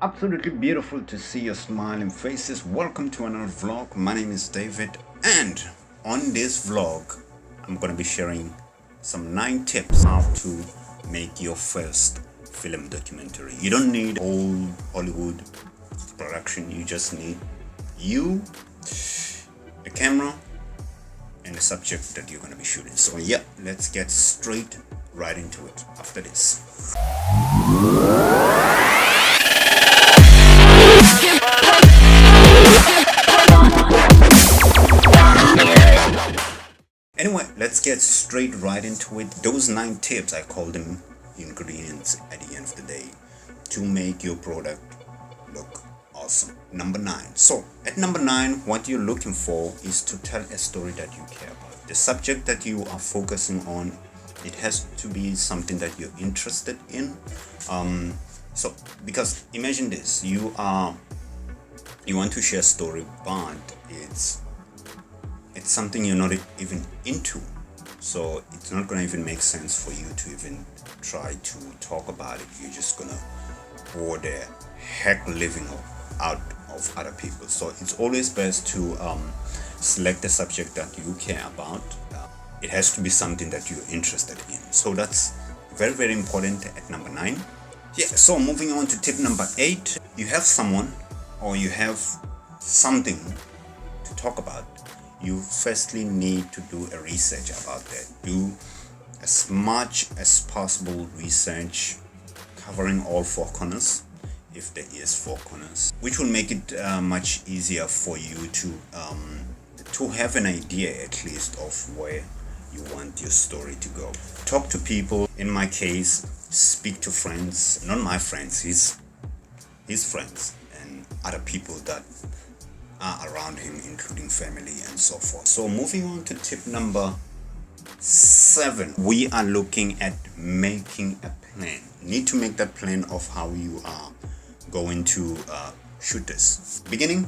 Absolutely beautiful to see your smiling faces. Welcome to another vlog. My name is David, and on this vlog, I'm gonna be sharing some 9 tips how to make your first film documentary. You don't need old Hollywood production. You just need you, a camera, and the subject that you're gonna be shooting. So yeah, let's get straight right into it after this. Anyway, let's get straight right into it. Those 9 tips, I call them ingredients at the end of the day to make your product look awesome. Number 9. So at number 9, what you're looking for is to tell a story that you care about. The subject that you are focusing on, it has to be something that you're interested in. So because imagine this, you want to share a story, but it's something you're not even into, so it's not gonna even make sense for you to even try to talk about it. You're just gonna bore the heck living out of other people. So it's always best to select a subject that you care about. It has to be something that you're interested in. So that's very, very important at number 9. Yeah, so moving on to tip number 8. You have someone or you have something to talk about. You firstly need to do a research about that. Do as much as possible research covering all 4 corners, if there is 4 corners, which will make it much easier for you to have an idea at least of where you want your story to go. Talk to people. In my case, speak to friends, not my friends, his friends and other people that are around him, including family and so forth. So moving on to tip number 7, we are looking at making a plan. You need to make that plan of how you are going to shoot this. Beginning,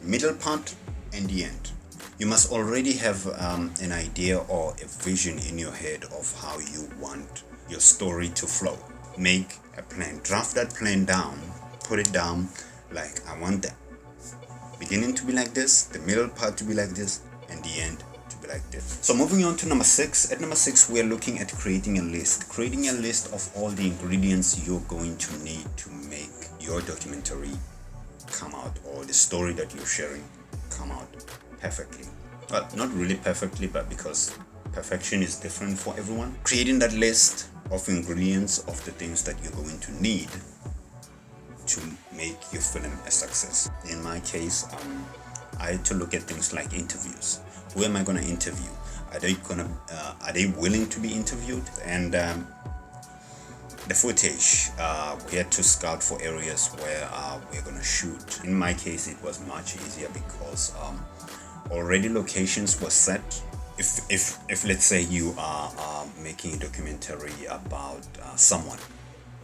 middle part, and the end. You must already have an idea or a vision in your head of how you want your story to flow. Make a plan. Draft that plan down. Put it down like, I want the beginning to be like this, the middle part to be like this, and the end to be like this. So moving on to number 6. At number 6, we are looking at creating a list. Creating a list of all the ingredients you're going to need to make your documentary come out, or the story that you're sharing come out perfectly. Well, not really perfectly, but because perfection is different for everyone. Creating that list of ingredients of the things that you're going to need to make your film a success. In my case, I had to look at things like interviews. Who am I going to interview? Are they willing to be interviewed? And the footage, we had to scout for areas where we're going to shoot. In my case, it was much easier because already locations were set. If let's say you are making a documentary about someone,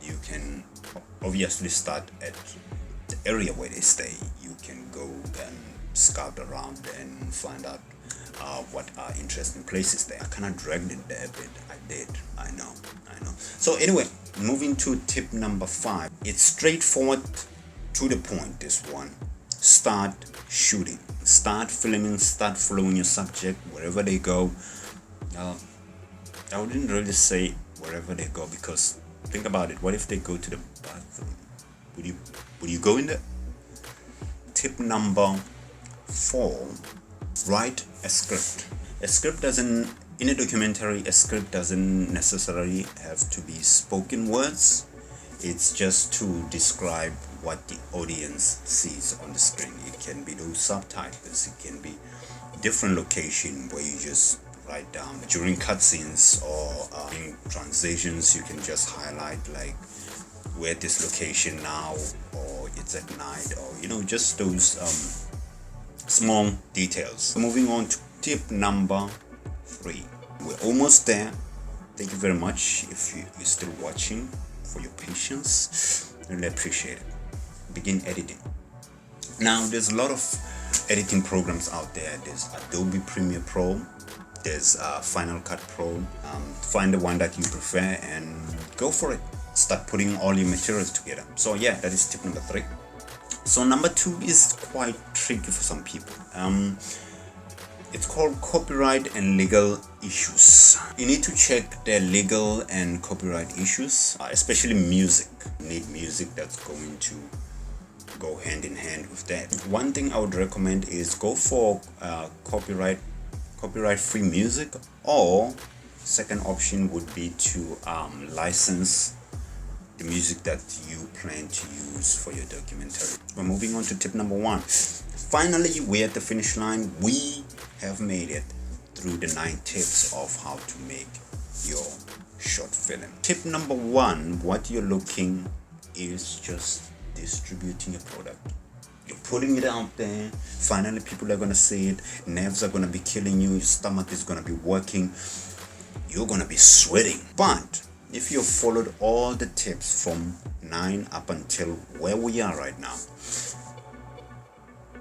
you can obviously start at the area where they stay. You can go and scout around and find out what are interesting places there. I kind of dragged it there a bit. I know. So anyway, moving to tip number 5. It's straightforward, to the point, this one. Start shooting. Start filming. Start following your subject wherever they go. I wouldn't really say wherever they go, because think about it. What if they go to the bathroom? Would you go in there? Tip number 4. Write a script. In a documentary, a script doesn't necessarily have to be spoken words. It's just to describe what the audience sees on the screen. It can be those subtitles. It can be different location where you just write down during cutscenes or in transitions. You can just highlight like, we're at this location now, or it's at night, or just those small details. Moving on to tip number 3. We're almost there. Thank you very much if you're still watching, for your patience. Really appreciate it. Begin editing. Now there's a lot of editing programs out there. There's Adobe Premiere Pro, there's Final Cut Pro. Find the one that you prefer and go for it. start putting all your materials together. So yeah, that is tip number 3. So number 2 is quite tricky for some people. It's called copyright and legal issues. You need to check the legal and copyright issues, especially music. You need music that's going to go hand in hand with that. One thing I would recommend is go for copyright free music, or second option would be to license the music that you plan to use for your documentary. We're moving on to tip number 1. Finally, we're at the finish line. We have made it through the 9 tips of how to make your short film. Tip number 1, what you're looking is just distributing your product. You're putting it out there. Finally, people are gonna see it. Nerves are gonna be killing you. Your stomach is gonna be working. You're gonna be sweating. But if you followed all the tips from 9 up until where we are right now,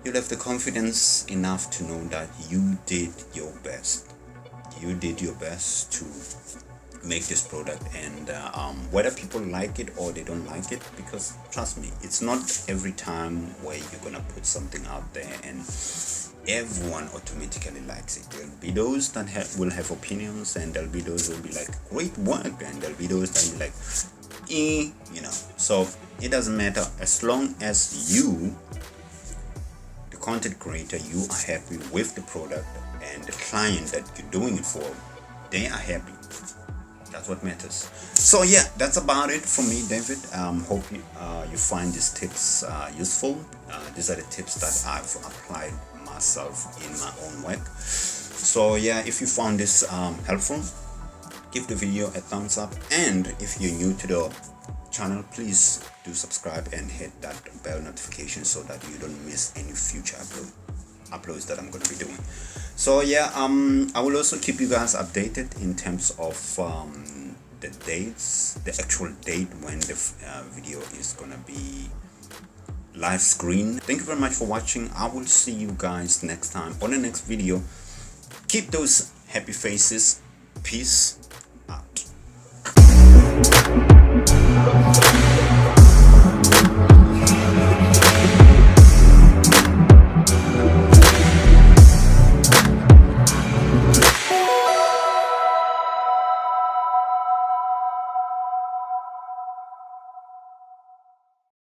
you'll have the confidence enough to know that you did your best. You did your best to make this product, and whether people like it or they don't like it, because trust me, it's not every time where you're gonna put something out there and everyone automatically likes it. There'll be those that will have opinions, and there'll be those who will be like, great work, and there'll be those that will be like, you know. So it doesn't matter, as long as you, the content creator, you are happy with the product, and the client that you're doing it for, they are happy. That's what matters. So yeah, that's about it for me, David. Hope you find these tips useful. These are the tips that I've applied myself in my own work. So yeah, if you found this helpful, give the video a thumbs up, and if you're new to the channel, please do subscribe and hit that bell notification so that you don't miss any future uploads that I'm going to be doing. So yeah, I will also keep you guys updated in terms of the dates, the actual date when the video is gonna be live screen. Thank you very much for watching. I will see you guys next time on the next video. Keep those happy faces. Peace.